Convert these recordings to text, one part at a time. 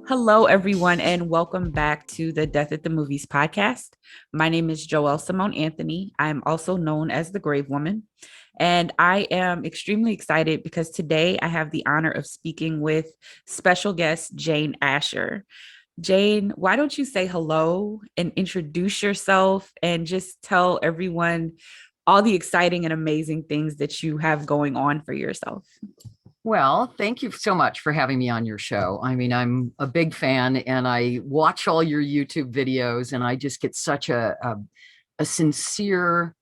Hello, everyone, and welcome back to the Death at the Movies podcast. My name is Joelle Simone Anthony. I'm also known as the Grave Woman, and I am extremely excited because today I have the honor of speaking with special guest Jane Asher. Jane, why don't you say hello and introduce yourself and just tell everyone all the exciting and amazing things that you have going on for yourself? Well, thank you so much for having me on your show. I mean, I'm a big fan and I watch all your YouTube videos and I just get such a sincere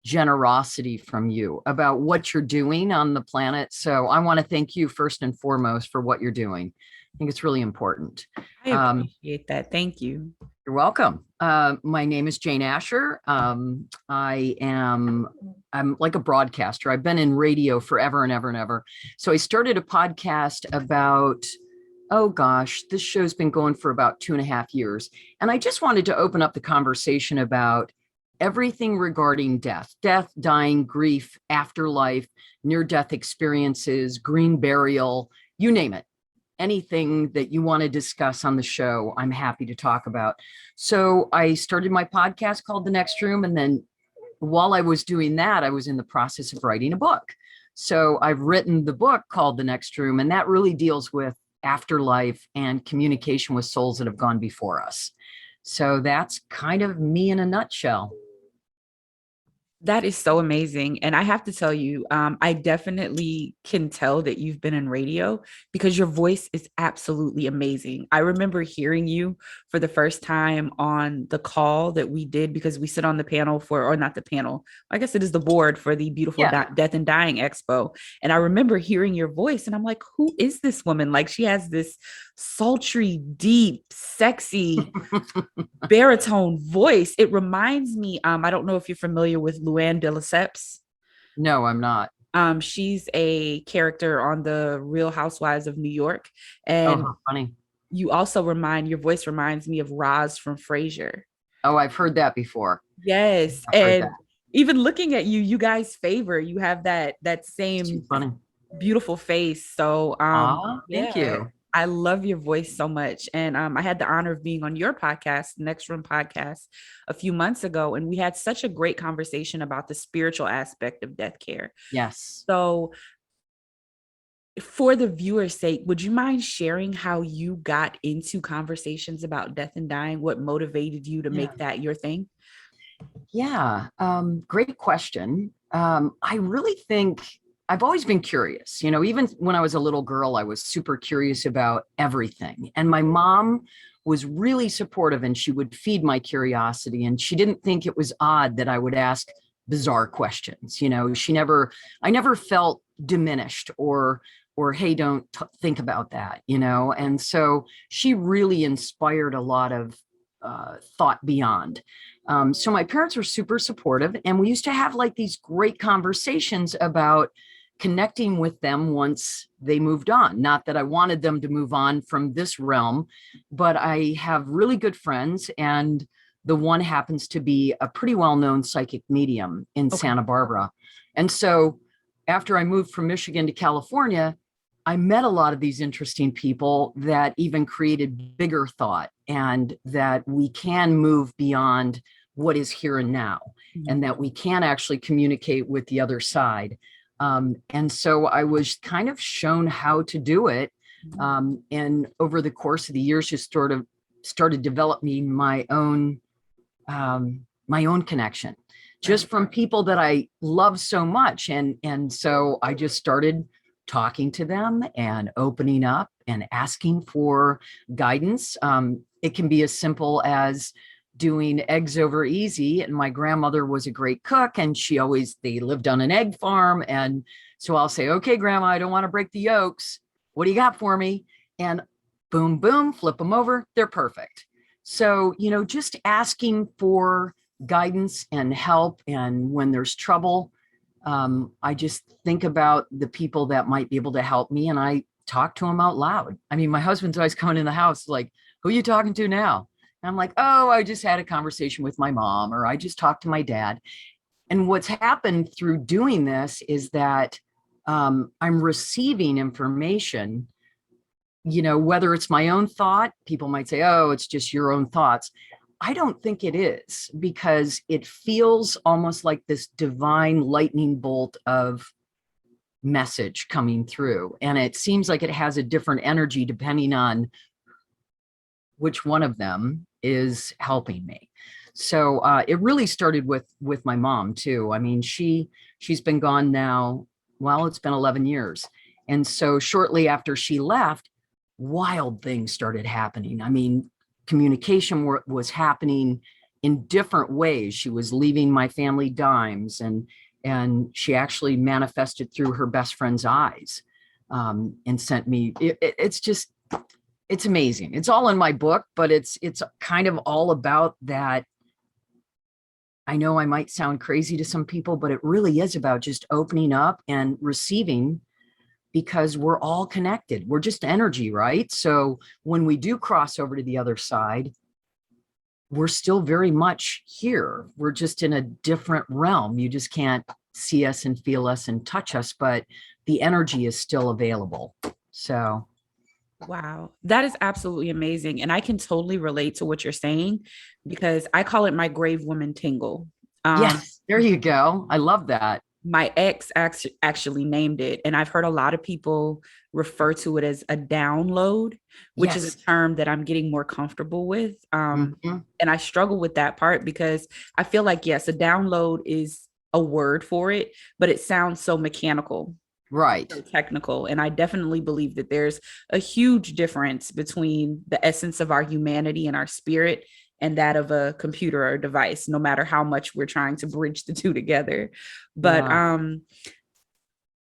generosity from you about what you're doing on the planet. So I want to thank you first and foremost for what you're doing. I think it's really important. I appreciate that. Thank you. You're welcome. My name is Jane Asher. I'm like a broadcaster. I've been in radio forever and ever and ever. So I started a podcast about, oh gosh, this show's been going for about 2.5 years. And I just wanted to open up the conversation about everything regarding death, dying, grief, afterlife, near-death experiences, green burial, you name it. Anything that you want to discuss on the show, I'm happy to talk about. So I started my podcast called The Next Room. And then while I was doing that, I was in the process of writing a book. So I've written the book called The Next Room, and that really deals with afterlife and communication with souls that have gone before us. So that's kind of me in a nutshell. That is so amazing. And I have to tell you, I definitely can tell that you've been in radio because your voice is absolutely amazing. I remember hearing you for the first time on the call that we did because we sit on the panel for, or not the panel, I guess it is the board for the beautiful Death and Dying Expo. And I remember hearing your voice and I'm like, who is this woman? Like she has this sultry, deep, sexy baritone voice. It reminds me, I don't know if you're familiar with Luann de Lesseps. No, I'm not. She's a character on the Real Housewives of New York. And how funny. You also your voice reminds me of Roz from Frasier. Oh, I've heard that before. Yes. And even looking at you, you guys favor, you have that same beautiful face. So thank you. I love your voice so much. And I had the honor of being on your podcast, Next Room podcast, a few months ago. And we had such a great conversation about the spiritual aspect of death care. Yes. So for the viewer's sake, would you mind sharing how you got into conversations about death and dying? What motivated you to make that your thing? Yeah, great question. I really think I've always been curious. You know, even when I was a little girl, I was super curious about everything. And my mom was really supportive and she would feed my curiosity. And she didn't think it was odd that I would ask bizarre questions. You know, I never felt diminished or hey, don't think about that, you know? And so she really inspired a lot of thought beyond. So my parents were super supportive and we used to have like these great conversations about connecting with them once they moved on. Not that I wanted them to move on from this realm, but I have really good friends and the one happens to be a pretty well-known psychic medium in Santa Barbara. And so after I moved from Michigan to California, I met a lot of these interesting people that even created bigger thought and that we can move beyond what is here and now, and that we can actually communicate with the other side. And so I was kind of shown how to do it. And over the course of the years, just sort of started developing my own connection just from people that I love so much. And so I just started talking to them and opening up and asking for guidance. It can be as simple as doing eggs over easy. And my grandmother was a great cook and they lived on an egg farm. And so I'll say, okay, grandma, I don't want to break the yolks. What do you got for me? And boom, boom, flip them over. They're perfect. So, you know, just asking for guidance and help. And when there's trouble, I just think about the people that might be able to help me and I talk to them out loud. I mean, my husband's always coming in the house like, who are you talking to now? And I'm like, oh, I just had a conversation with my mom, or I just talked to my dad. And what's happened through doing this is that I'm receiving information whether it's my own thought, people might say, oh, it's just your own thoughts. I don't think it is, because it feels almost like this divine lightning bolt of message coming through. And it seems like it has a different energy depending on which one of them is helping me. So it really started with my mom too. I mean, she's been gone now. Well, it's been 11 years. And so shortly after she left, wild things started happening. I mean, communication was happening in different ways. She was leaving my family dimes, and she actually manifested through her best friend's eyes, and sent me. It's amazing. It's all in my book, but it's kind of all about that. I know I might sound crazy to some people, but it really is about just opening up and receiving, because we're all connected. We're just energy, right? So when we do cross over to the other side, we're still very much here. We're just in a different realm. You just can't see us and feel us and touch us, but the energy is still available. So Wow, that is absolutely amazing. And I can totally relate to what you're saying, because I call it my grave woman tingle. yes, there you go. I love that. My ex actually named it, and I've heard a lot of people refer to it as a download, which is a Yes. term that I'm getting more comfortable with. Mhm. And I struggle with that part because I feel like, yes, a download is a word for it, but it sounds so mechanical, Right. so technical. And I definitely believe that there's a huge difference between the essence of our humanity and our spirit and that of a computer or a device, no matter how much we're trying to bridge the two together. But Yeah.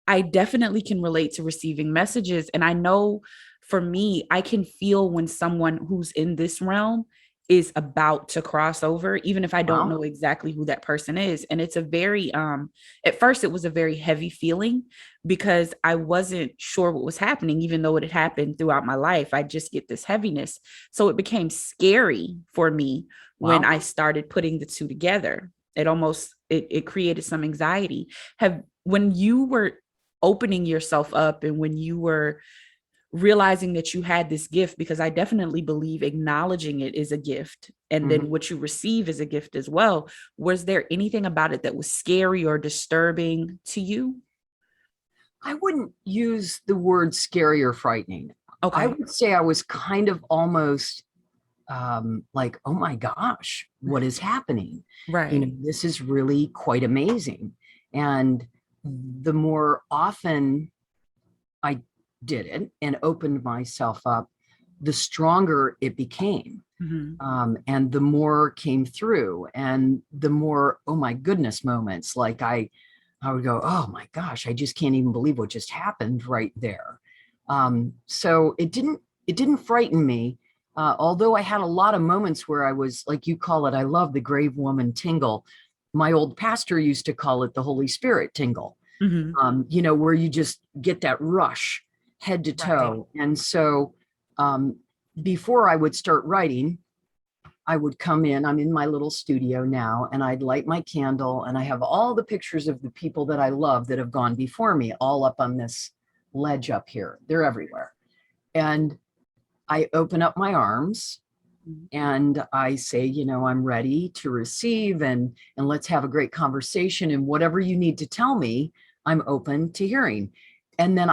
I definitely can relate to receiving messages. And I know for me, I can feel when someone who's in this realm is about to cross over, even if I don't Well, know exactly who that person is. And it's a very, at first, it was a very heavy feeling because I wasn't sure what was happening, even though it had happened throughout my life. I just get this heaviness. So it became scary for me when well, I started putting the two together. It created some anxiety. Have When you were opening yourself up and when you were realizing that you had this gift, because I definitely believe acknowledging it is a gift and then mhm. what you receive is a gift as well, was there anything about it that was scary or disturbing to you? I wouldn't use the word scary or frightening. I Okay. would say I was kind of almost like, oh my gosh, what is happening? Right. This is really quite amazing. And the more often I did it and opened myself up, the stronger it became. Mm-hmm. And the more came through, and the more, oh my goodness moments, like I would go, oh my gosh, I just can't even believe what just happened right there. So it didn't frighten me. Although I had a lot of moments where I was, like you call it, I love the grave woman tingle. My old pastor used to call it the Holy Spirit tingle, Mm-hmm. where you just get that rush head to Right. toe. And so um, before I would start writing, I would come in, I'm in my little studio now, and I'd light my candle, and I have all the pictures of the people that I love that have gone before me all up on this ledge up here. They're everywhere. And I open up my arms and I say, I'm ready to receive, and let's have a great conversation. And whatever you need to tell me, I'm open to hearing. And then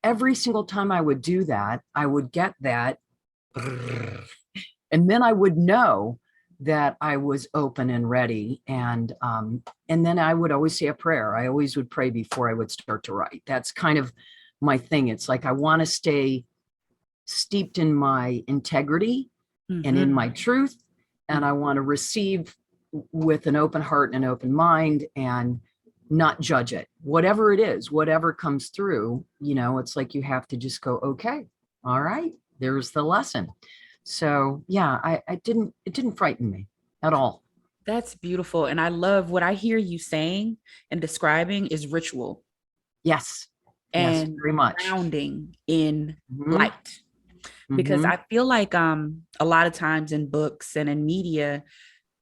every single time I would do that, I would get that. And then I would know that I was open and ready. And then I would always say a prayer. I always would pray before I would start to write. That's kind of my thing. It's like I want to stay steeped in my integrity and in Mm-hmm. my truth. And I want to receive with an open heart and an open mind, and not judge it. Whatever it is, whatever comes through, it's like you have to just go, okay, all right, there's the lesson. So yeah, it didn't frighten me at all. That's beautiful. And I love what I hear you saying and describing is ritual Yes, yes, and very much. grounding in Hmm. light. Because Hmm. I feel like a lot of times in books and in media,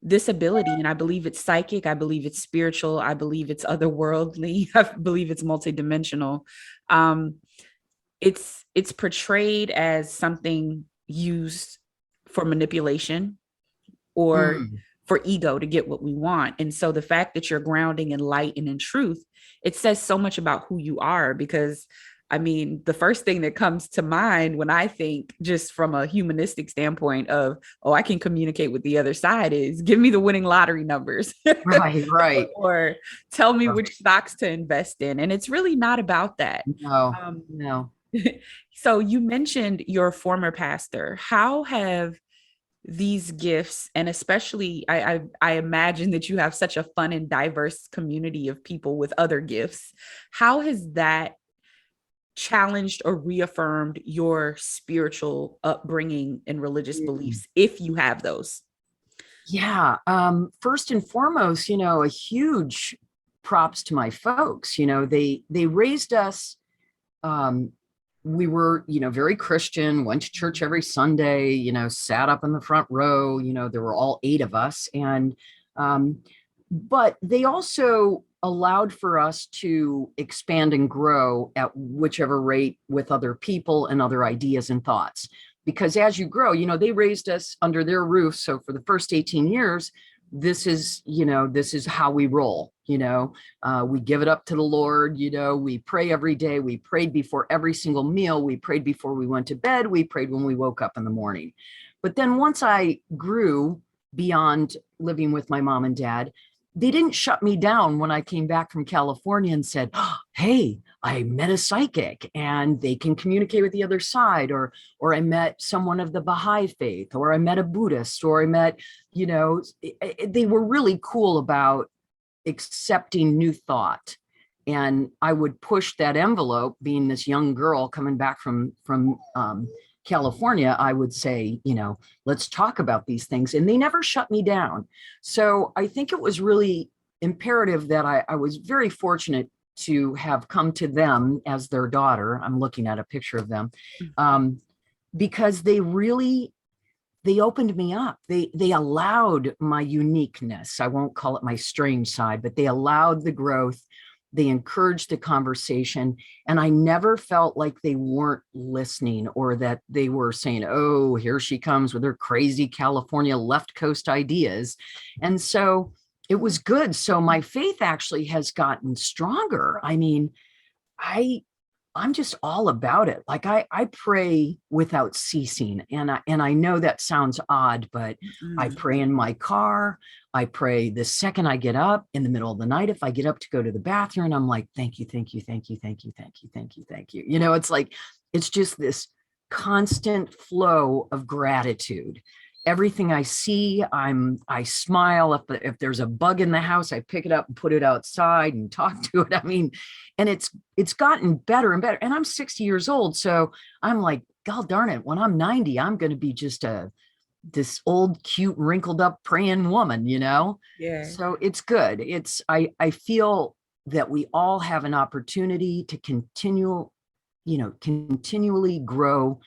this ability, and I believe it's psychic, I believe it's spiritual, I believe it's otherworldly, I believe it's multidimensional. Um, it's portrayed as something used for manipulation or Mm, for ego to get what we want. And so the fact that you're grounding in light and in truth, it says so much about who you are. Because I mean, the first thing that comes to mind when I think just from a humanistic standpoint of, oh, I can communicate with the other side is give me the winning lottery numbers right, right. or tell me Right. which stocks to invest in. And it's really not about that. No, Um, no. so you mentioned your former pastor. How have these gifts, and especially I imagine that you have such a fun and diverse community of people with other gifts, how has that challenged or reaffirmed your spiritual upbringing and religious Mm. beliefs, if you have those? Yeah. First and foremost, a huge props to my folks. They raised us. Um, we were, very Christian, went to church every Sunday, sat up in the front row, there were all 8 of us. And um, but they also allowed for us to expand and grow at whichever rate with other people and other ideas and thoughts. Because as you grow, they raised us under their roof. So for the first 18 years, this is how we roll. We give it up to the Lord. We pray every day. We prayed before every single meal. We prayed before we went to bed. We prayed when we woke up in the morning. But then once I grew beyond living with my mom and dad, they didn't shut me down when I came back from California and said, oh, hey, I met a psychic and they can communicate with the other side, or I met someone of the Baha'i faith, or I met a Buddhist, or I met, they were really cool about accepting new thought. And I would push that envelope, being this young girl coming back from California. I would say, let's talk about these things. And they never shut me down. So I think it was really imperative that I was very fortunate to have come to them as their daughter. I'm looking at a picture of them, because they opened me up. They allowed my uniqueness. I won't call it my strange side, but they allowed the growth. They encouraged the conversation. And I never felt like they weren't listening, or that they were saying, oh, here she comes with her crazy California left coast ideas. And so it was good. So my faith actually has gotten stronger. I mean, I I'm just all about it. Like I pray without ceasing. And I know that sounds odd, but I Mm-mm. pray in my car. I pray the second I get up in the middle of the night. If I get up to go to the bathroom, I'm like, thank you, thank you, thank you, thank you, thank you, thank you, thank you. It's like, it's just this constant flow of gratitude. Everything I see, I smile. If there's a bug in the house, I pick it up and put it outside and talk to it. I mean, and it's gotten better and better. And I'm 60 years old. So I'm like, God darn it, when I'm 90, I'm going to be just this old, cute, wrinkled up praying woman. Yeah. So it's good. I feel that we all have an opportunity to continually grow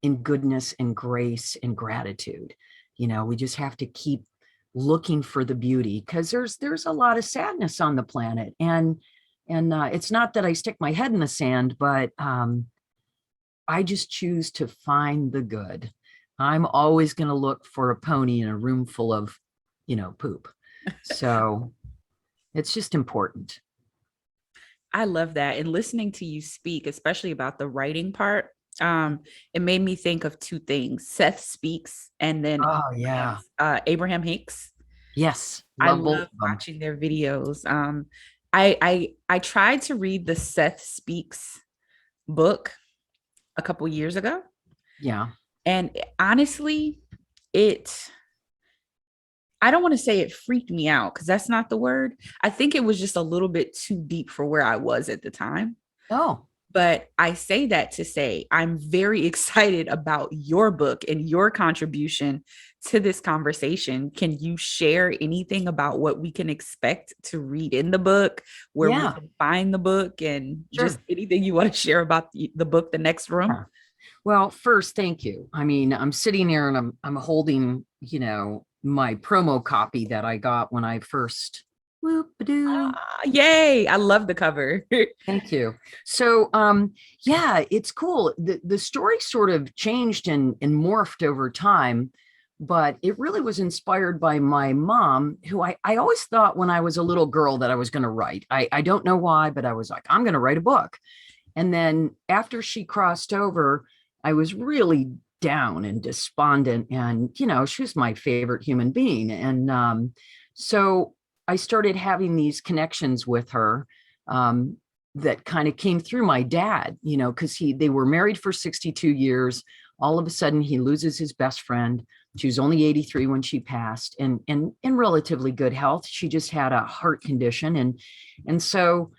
in goodness and grace and gratitude. We just have to keep looking for the beauty, because there's a lot of sadness on the planet. And it's not that I stick my head in the sand, but I just choose to find the good. I'm always going to look for a pony in a room full of, poop. So it's just important. I love that. And listening to you speak, especially about the writing part, it made me think of two things: Seth Speaks, and then Oh yeah. Abraham Hicks. Yes. I Love both love of them. watching their videos. I tried to read the Seth Speaks book a couple years ago, Yeah. and honestly, it I don't want to say it freaked me out because that's not the word. I think it was just a little bit too deep for where I was at the time. Oh, But I say that to say I'm very excited about your book and your contribution to this conversation. Can you share anything about what we can expect to read in the book, where we yeah. can find the book, and just Sure. anything you want to share about the book, The Next Room? Yeah. Well, first, thank you. I mean, I'm sitting here and I'm holding, my promo copy that I got when I first Whoop-a-doo. Yay. I love the cover. Thank you. So, yeah, it's cool. The story sort of changed and morphed over time, but it really was inspired by my mom, who I always thought when I was a little girl that I was going to write. I don't know why, but I was like, I'm going to write a book. And then after she crossed over, I was really down and despondent. And, she was my favorite human being. And so I started having these connections with her. That kind of came through my dad, because they were married for 62 years. All of a sudden, he loses his best friend. She was only 83 when she passed, and in relatively good health. She just had a heart condition, and so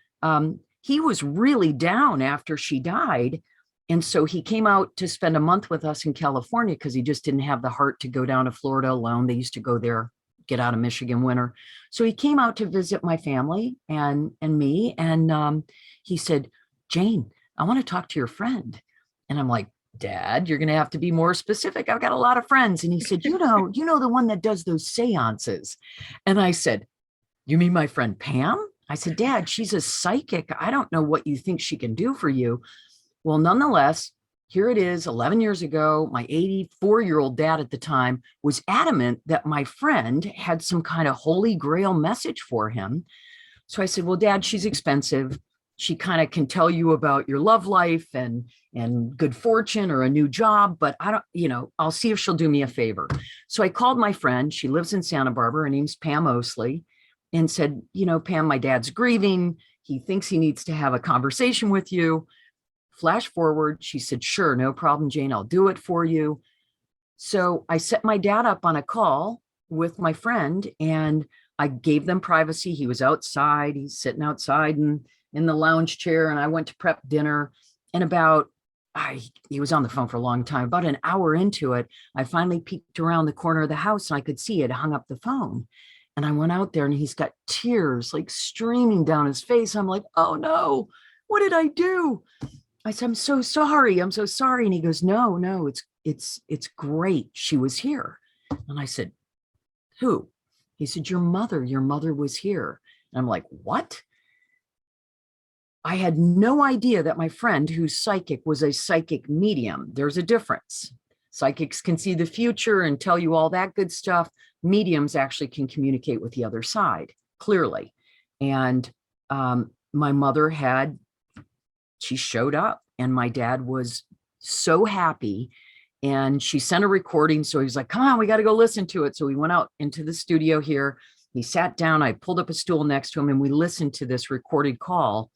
he was really down after she died. And so he came out to spend a month with us in California because he just didn't have the heart to go down to Florida alone. They used to go there, get out of Michigan winter. So he came out to visit my family and me. And he said, Jane, I want to talk to your friend. And I'm like, Dad, you're going to have to be more specific. I've got a lot of friends. And he said, you know the one that does those seances. And I said, you mean my friend Pam? I said, Dad, she's a psychic. I don't know what you think she can do for you. Well, nonetheless, here it is 11 years ago. My 84-year-old dad at the time was adamant that my friend had some kind of holy grail message for him. So I said, well, Dad, she's expensive. She kind of can tell you about your love life and good fortune or a new job, but I don't, I'll see if she'll do me a favor. So I called my friend. She lives in Santa Barbara. Her name's Pam Osley, and said, Pam, my dad's grieving. He thinks he needs to have a conversation with you. Flash forward, she said, sure, no problem, Jane, I'll do it for you. So I set my dad up on a call with my friend, and I gave them privacy. He was outside. He's sitting outside in the lounge chair, and I went to prep dinner. And he was on the phone for a long time. About an hour into it, I finally peeked around the corner of the house, and I could see he had hung up the phone. And I went out there, and he's got tears like streaming down his face. I'm like, oh no, what did I do? I said, I'm so sorry. I'm so sorry. And he goes, no, it's great. She was here. And I said, who? He said, your mother was here. And I'm like, what? I had no idea that my friend who's psychic was a psychic medium. There's a difference. Psychics can see the future and tell you all that good stuff. Mediums actually can communicate with the other side, clearly. And my mother she showed up, and my dad was so happy, and she sent a recording. So he was like, come on, we got to go listen to it. So we went out into the studio here. He sat down, I pulled up a stool next to him, and we listened to this recorded call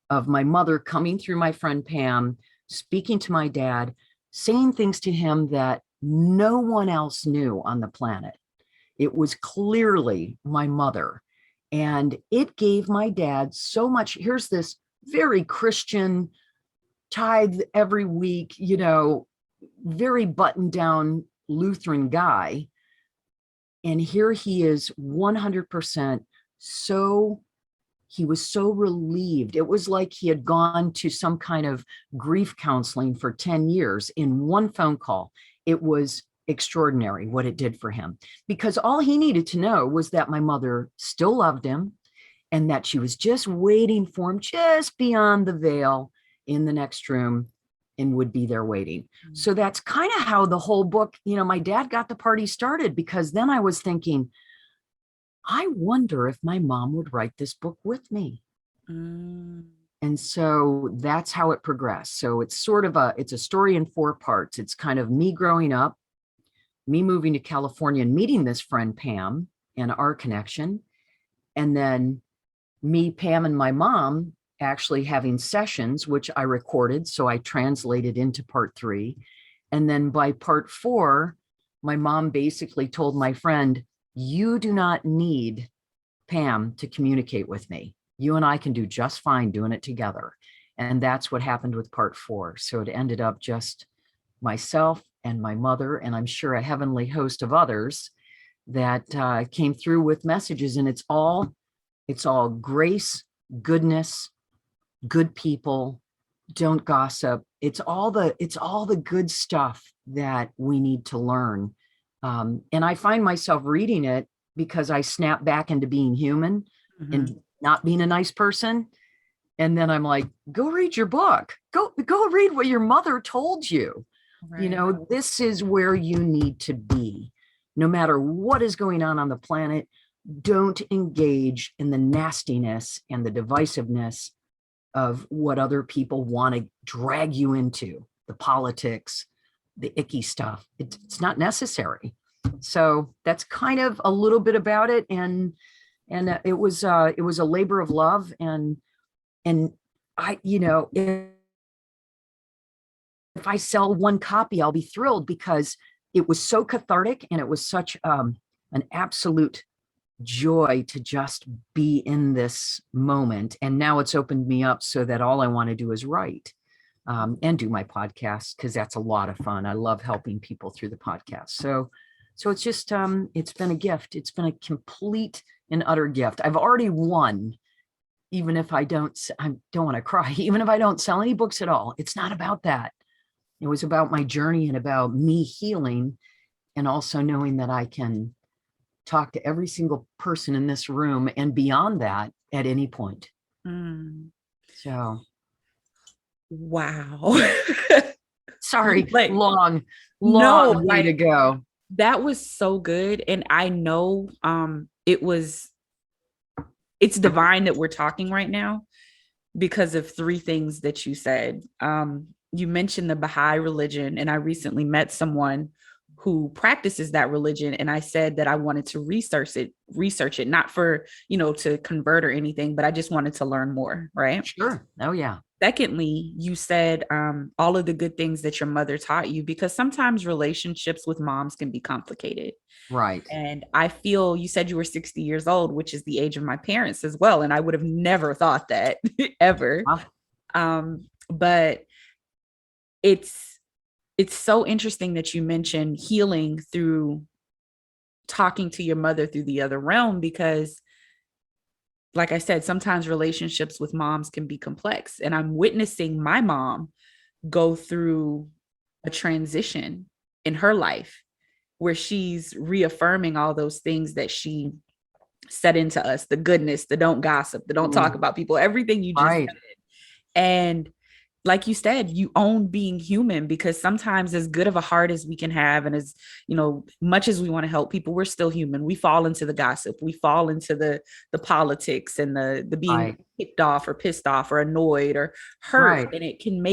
of my mother coming through my friend Pam, speaking to my dad, saying things to him that no one else knew on the planet. It was clearly my mother. And it gave my dad so much. Here's this very Christian, tithe every week, very buttoned down Lutheran guy. And here he is 100% he was so relieved. It was like he had gone to some kind of grief counseling for 10 years in one phone call. It was extraordinary what it did for him, because all he needed to know was that my mother still loved him, and that she was just waiting for him just beyond the veil in the next room, and would be there waiting. Mm-hmm. So that's kind of how the whole book, my dad got the party started, because then I was thinking, I wonder if my mom would write this book with me. Mm. And so that's how it progressed. So it's it's a story in 4 parts. It's kind of me growing up, me moving to California and meeting this friend Pam and our connection. And then me, Pam, and my mom actually having sessions, which I recorded. So I translated into part 3. And then by part 4, my mom basically told my friend, you do not need Pam to communicate with me. You and I can do just fine doing it together. And that's what happened with part 4. So it ended up just myself and my mother, and I'm sure a heavenly host of others that came through with messages. And it's all grace, goodness, good people, don't gossip. It's all the good stuff that we need to learn. And I find myself reading it because I snap back into being human. Mhm. and not being a nice person. And then I'm like, go read your book. Go read what your mother told you. Right. This is where you need to be. No matter what is going on the planet, don't engage in the nastiness and the divisiveness of what other people want to drag you into, the politics, the icky stuff. It's not necessary. So that's kind of a little bit about it. And it was a labor of love. And I, if I sell one copy, I'll be thrilled, because it was so cathartic, and it was such an absolute joy to just be in this moment. And now it's opened me up so that all I want to do is write, and do my podcast, because that's a lot of fun. I love helping people through the podcast. So it's just it's been a gift. It's been a complete and utter gift. I've already won. Even if I don't want to cry, even if I don't sell any books at all, it's not about that. It was about my journey and about me healing, and also knowing that I can talk to every single person in this room and beyond that at any point. Mm. So, Wow. sorry, Like, long no, way to go. that was so good. And I know it's divine that we're talking right now because of three things that you said. You mentioned the Baha'i religion, and I recently met someone who practices that religion, and I said that I wanted to research it, not for, to convert or anything, but I just wanted to learn more, right? Sure. Oh yeah. Secondly, you said all of the good things that your mother taught you, because sometimes relationships with moms can be complicated. Right. And I feel you said you were 60 years old, which is the age of my parents as well. And I would have never thought that ever. Wow. But it's so interesting that you mentioned healing through talking to your mother through the other realm, because like I said, sometimes relationships with moms can be complex. And I'm witnessing my mom go through a transition in her life where she's reaffirming all those things that she said into us, the goodness, the don't gossip, the don't talk about people, everything you just Right. said. And like you said, you own being human, because sometimes, as good of a heart as we can have, and as much as we want to help people, we're still human. We fall into the gossip, we fall into the politics, and the being Right. kicked off or pissed off or annoyed or hurt, Right. and it can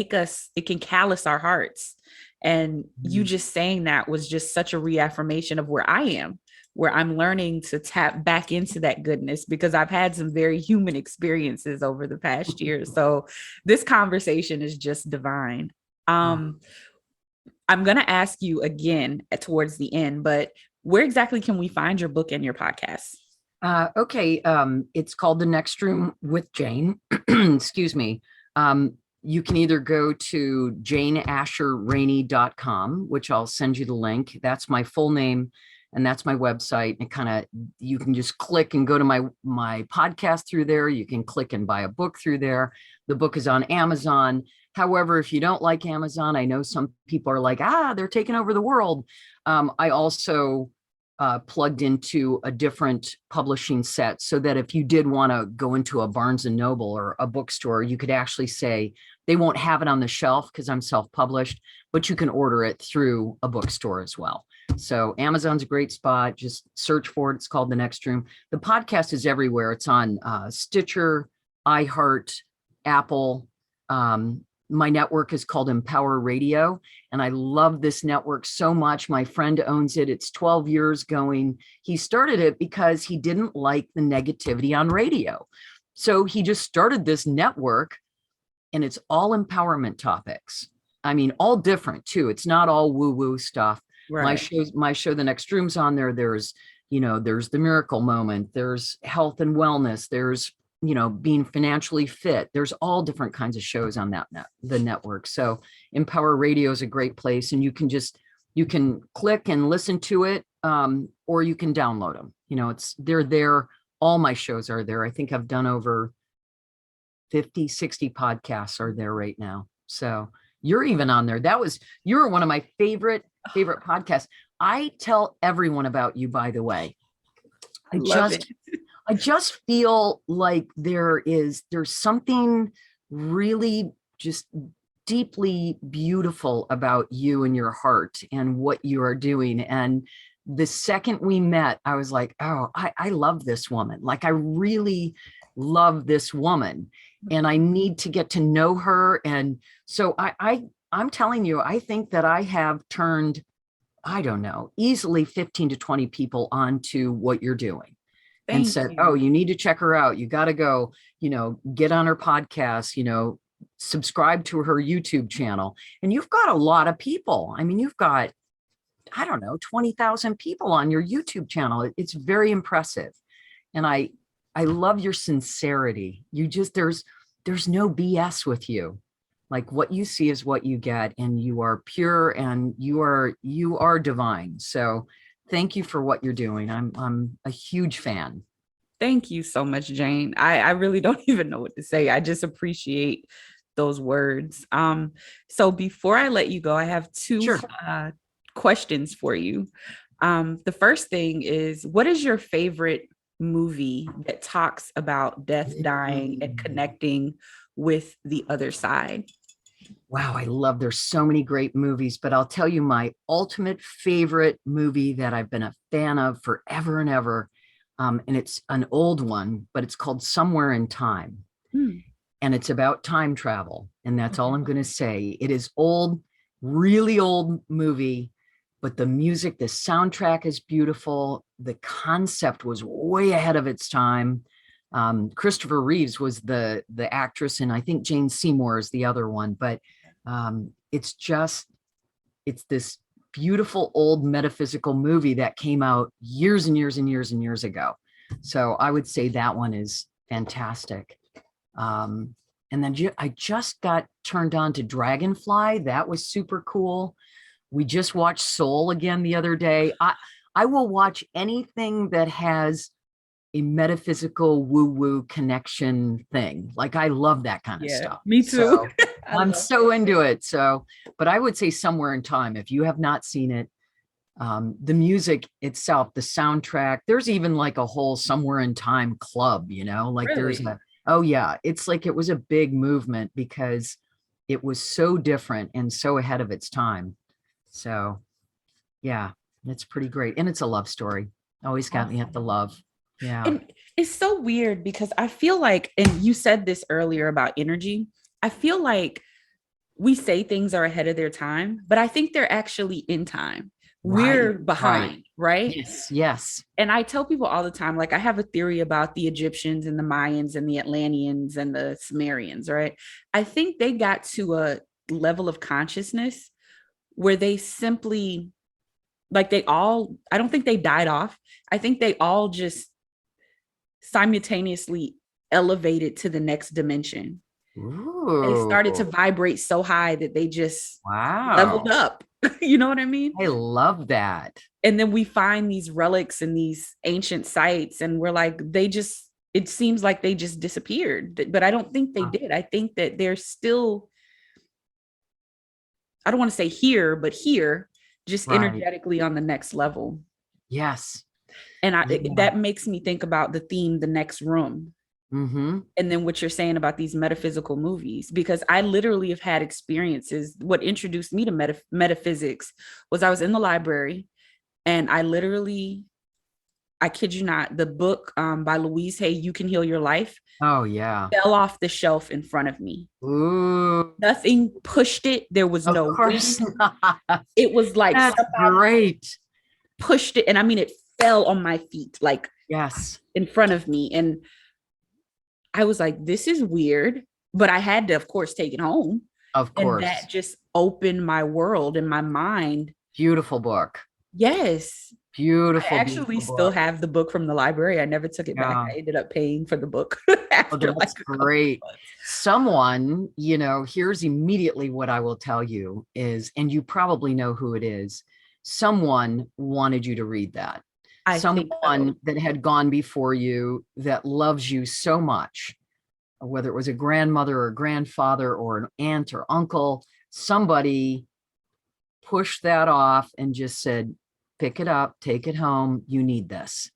callous our hearts. And you just saying that was just such a reaffirmation of where I am, where I'm learning to tap back into that goodness, because I've had some very human experiences over the past year. So this conversation is just divine. I'm going to ask you again towards the end, but where exactly can we find your book and your podcast? Okay. It's called The Next Room with Jane. Excuse me. You can either go to janeasherrainey.com, which I'll send you the link. That's my full name, and that's my website. And you can just click and go to my podcast through there. You can click and buy a book through there. The book is on Amazon. However, if you don't like Amazon, I know some people are like, they're taking over the world. I also plugged into a different publishing set, so that if you did want to go into a Barnes and Noble or a bookstore, you could actually say, they won't have it on the shelf because I'm self-published, but you can order it through a bookstore as well. So Amazon's a great spot. Just search for it. It's called The Next Room. The podcast is everywhere. It's on Stitcher, iHeart, Apple. My network is called Empower Radio, and I love this network so much. My friend owns it. It's 12 years going. He started it because he didn't like the negativity on radio. So he just started this network, and it's all empowerment topics. I mean, all different too. It's not all woo-woo stuff. Right. My show, The Next Room's on there. There's the miracle moment. There's health and wellness. There's being financially fit. There's all different kinds of shows on the network. So Empower Radio is a great place, and you can click and listen to it, or you can download them. They're there. All my shows are there. I think I've done over 50, 60 podcasts are there right now. So you're even on there. You're one of my favorite podcasts. I tell everyone about you, by the way. I love it. I just feel like there's something really just deeply beautiful about you and your heart and what you are doing. And the second we met, I was like, oh, I love this woman. Like I really love this woman and I need to get to know her. And so I'm telling you, I think that I have turned, I don't know, easily 15 to 20 people onto what you're doing and Thank said, oh, you. you need to check her out. You got to go, get on her podcast, subscribe to her YouTube channel. And you've got a lot of people. I mean, you've got, I don't know, 20,000 people on your YouTube channel. It's very impressive. And I love your sincerity. You just, there's no BS with you. Like what you see is what you get, and you are pure and you are divine. So thank you for what you're doing. I'm a huge fan. Thank you so much, Jane. I really don't even know what to say. I just appreciate those words. So before I let you go, I have two Sure. questions for you. The first thing is, what is your favorite movie that talks about death, dying, and connecting with the other side? Wow, I love there's so many great movies, but I'll tell you my ultimate favorite movie that I've been a fan of forever and ever. And it's an old one, but it's called Somewhere in Time. Hmm. And it's about time travel. And that's all I'm going to say. It is old, really old movie, but the music, the soundtrack is beautiful. The concept was way ahead of its time. Christopher Reeves was the actress, and I think Jane Seymour is the other one. But it's this beautiful old metaphysical movie that came out years and years and years and years ago. So I would say that one is fantastic. And then I just got turned on to Dragonfly. That was super cool. We just watched Soul again the other day. I will watch anything that has a metaphysical woo-woo connection thing. Like I love that kind of Yeah, stuff. me too. So I I'm love so into it. So, but I would say Somewhere in Time, if you have not seen it, the music itself, the soundtrack, there's even like a whole Somewhere in Time club, like there's really. oh yeah, it's like it was a big movement because it was so different and so ahead of its time. So yeah, it's pretty great. And it's a love story. Always got me at the Awesome. love. Yeah. And it's so weird because I feel like, and you said this earlier about energy, I feel like we say things are ahead of their time, but I think they're actually in time. Right. We're Right. behind, right? Yes. Yes. And I tell people all the time, like, I have a theory about the Egyptians and the Mayans and the Atlanteans and the Sumerians, right? I think they got to a level of consciousness where they simply, like, I don't think they died off. I think they all just simultaneously elevated to the next dimension. They started to Ooh. vibrate so high that they just leveled Wow. up. You know what I mean? I love that. And then we find these relics and these ancient sites, and we're like, it seems like they just disappeared. But I don't think they did. I think that they're still, I don't want to say here, but here, just Right. energetically on the next level. Yes. And Yeah. that makes me think about the theme, The Next Room. Mm-hmm. And then what you're saying about these metaphysical movies, because I literally have had experiences. What introduced me to metaphysics was I was in the library, and I kid you not, the book by Louise Hay, You Can Heal Your Life, Oh yeah. fell off the shelf in front of me. Ooh. Nothing pushed it. There was Of no course wind. not. It was like That's somebody great. pushed it. And I mean, it fell on my feet, like Yes. in front of me. And I was like, this is weird. But I had to, of course, take it home. Of And course. that just opened my world and my mind. Beautiful book. Yes. I Beautiful, actually beautiful still book. have the book from the library. I never took it back. Yeah. I ended up paying for the book Oh, after like that's a couple of great. months. Someone, here's immediately what I will tell you is, and you probably know who it is. Someone wanted you to read that. I think so. Someone that had gone before you that loves you so much, whether it was a grandmother or a grandfather or an aunt or uncle, somebody pushed that off and just said, pick it up, take it home. You need this.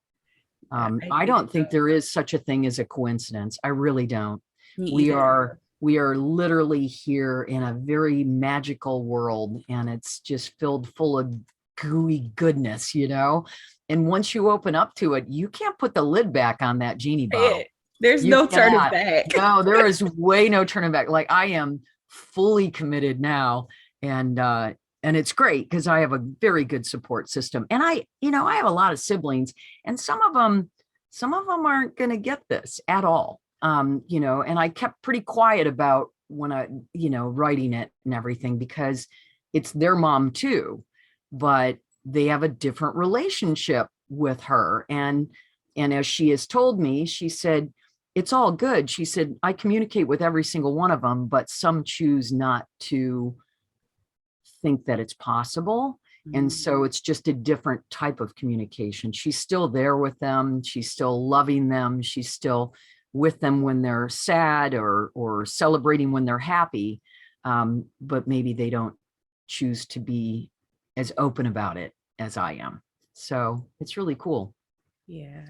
I I think don't think there is such a thing as a coincidence. I really don't. me We either. are literally here in a very magical world, and it's just filled full of gooey goodness, And once you open up to it, you can't put the lid back on that genie bottle. There's You no turning cannot. back. No, there is way no turning back. Like I am fully committed now, and it's great because I have a very good support system. And I have a lot of siblings, and some of them aren't going to get this at all. And I kept pretty quiet about when I, writing it and everything because it's their mom too, but they have a different relationship with her. And as she has told me, she said, it's all good. She said, I communicate with every single one of them, but some choose not to think that it's possible. And so it's just a different type of communication. She's still there with them. She's still loving them. She's still with them when they're sad or celebrating when they're happy. But maybe they don't choose to be as open about it as I am. So it's really cool. Yeah.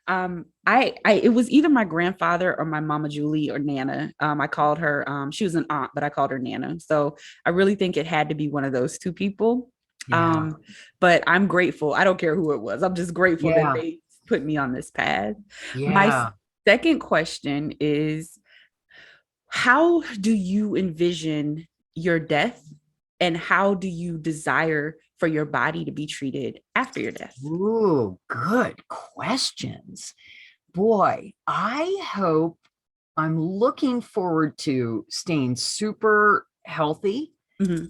I it was either my grandfather or my mama Julie or Nana. I called her, she was an aunt, but I called her Nana. So I really think it had to be one of those two people. Yeah. But I'm grateful. I don't care who it was. I'm just grateful that Yeah. they put me on this path. My Yeah. second question is, how do you envision your death, and how do you desire for your body to be treated after your death? Ooh, good questions. Boy, I'm looking forward to staying super healthy, Mhm.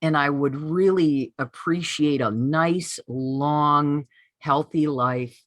and I would really appreciate a nice, long, healthy life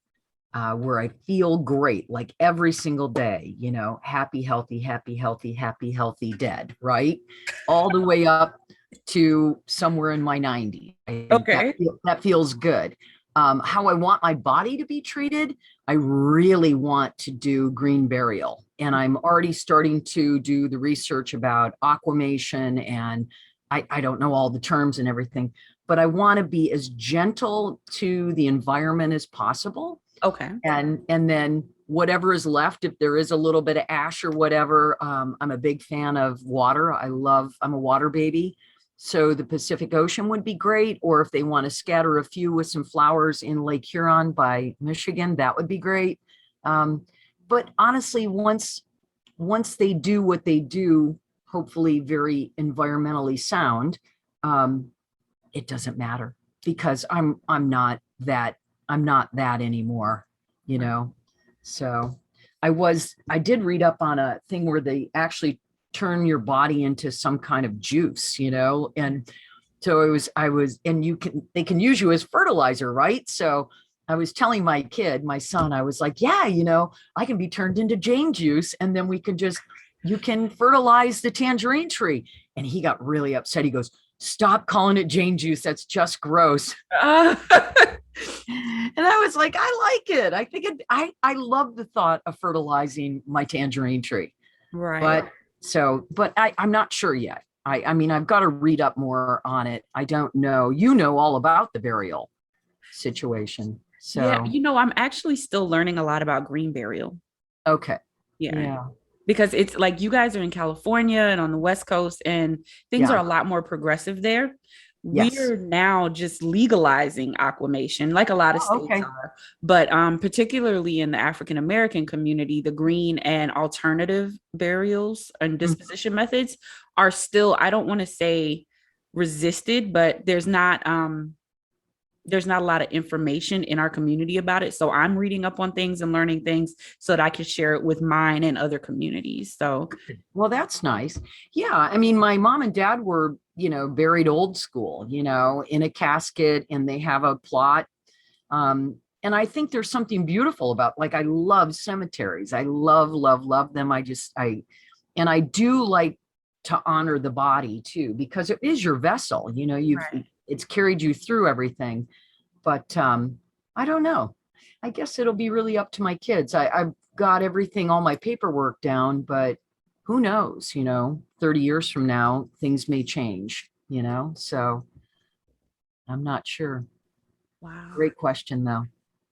where I feel great, like every single day, happy, healthy, happy, healthy, happy, healthy, dead, right? All the way up to somewhere in my 90s. I think that, Okay. that feels good. How I want my body to be treated, I really want to do green burial. And I'm already starting to do the research about aquamation, and I don't know all the terms and everything, but I want to be as gentle to the environment as possible, Okay. and then whatever is left, if there is a little bit of ash or whatever. I'm a big fan of water. I'm a water baby, so the Pacific Ocean would be great, or if they want to scatter a few with some flowers in Lake Huron by Michigan, that would be great. But honestly, once they do what they do, hopefully very environmentally sound, um, it doesn't matter because I'm not that anymore, you Right. know. So I did read up on a thing where they actually turn your body into some kind of juice, and so and they can use you as fertilizer, right? So I was telling my son, I was like, yeah, I can be turned into Jane juice, and then you can fertilize the tangerine tree. And he got really upset. He goes, stop calling it Jane juice. That's just gross. Uh, And I was like, I like it. I love the thought of fertilizing my tangerine tree. right. But I'm not sure yet. I mean, I've got to read up more on it. I don't know. You know all about the burial situation. Yeah, So, I'm actually still learning a lot about green burial. okay. Yeah, Yeah. because it's like you guys are in California and on the West Coast, and things are Yeah. a lot more progressive there. Yes. We're now just legalizing aquamation, like a lot of Oh, states okay. are, but particularly in the African American community, the green and alternative burials and Mhm. disposition methods are still, I don't want to say resisted, but there's not a lot of information in our community about it. So I'm reading up on things and learning things so that I can share it with mine and other communities. So, Well, that's nice. Yeah. I mean, my mom and dad were, buried old school, in a casket, and they have a plot. And I think there's something beautiful about, like, I love cemeteries. I love, love, love them. And I do like to honor the body too, because it is your vessel, right. it's carried you through everything. But I don't know. I guess it'll be really up to my kids. I've got everything, all my paperwork down, but who knows, 30 years from now, things may change, so I'm not sure. Wow. Great question though.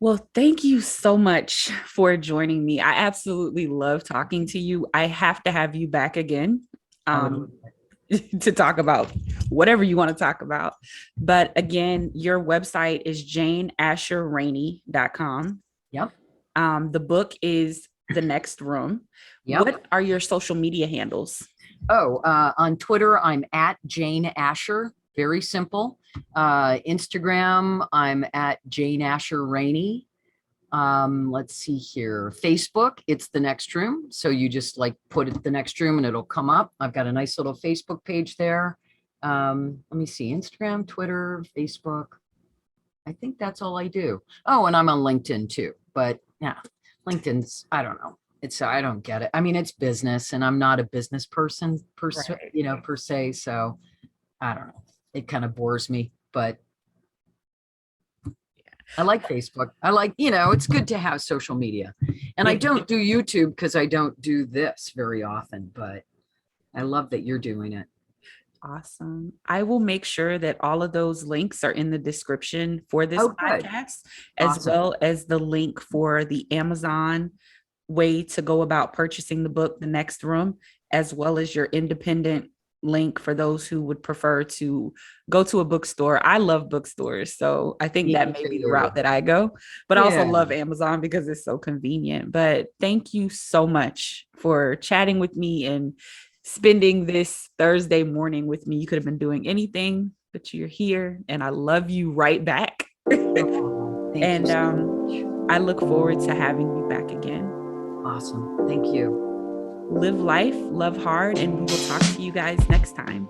Well, thank you so much for joining me. I absolutely love talking to you. I have to have you back again. I would. Um, to talk about whatever you want to talk about. But again, your website is janeasherrainey.com. Yep. The book is The Next Room. Yep. What are your social media handles? Oh, on Twitter, I'm at Jane Asher. Very simple. Instagram, I'm at Jane Asher Rainey. Let's see here. Facebook, it's The Next Room. So you just like put it The Next Room and it'll come up. I've got a nice little Facebook page there. Let me see. Instagram, Twitter, Facebook. I think that's all I do. Oh, and I'm on LinkedIn too. But yeah, LinkedIn's, I don't know. I don't get it. I mean, it's business and I'm not a business person Right. per se. So I don't know. It kind of bores me, but I like Facebook. I like, it's good to have social media. And I don't do YouTube because I don't do this very often, but I love that you're doing it. Awesome. I will make sure that all of those links are in the description for this Oh, good. podcast, as Awesome. well as the link for the Amazon way to go about purchasing the book, The Next Room, as well as your independent link for those who would prefer to go to a bookstore. I love bookstores, so I think that Me may be the too. route that I go, but I also Yeah. love Amazon because it's so convenient. But thank you so much for chatting with me and spending this Thursday morning with me. You could have been doing anything, but you're here, and I love you right back. Oh, thank you And so much. I look forward to having you back again. Awesome. Thank you. Live life, love hard, and we will talk to you guys next time.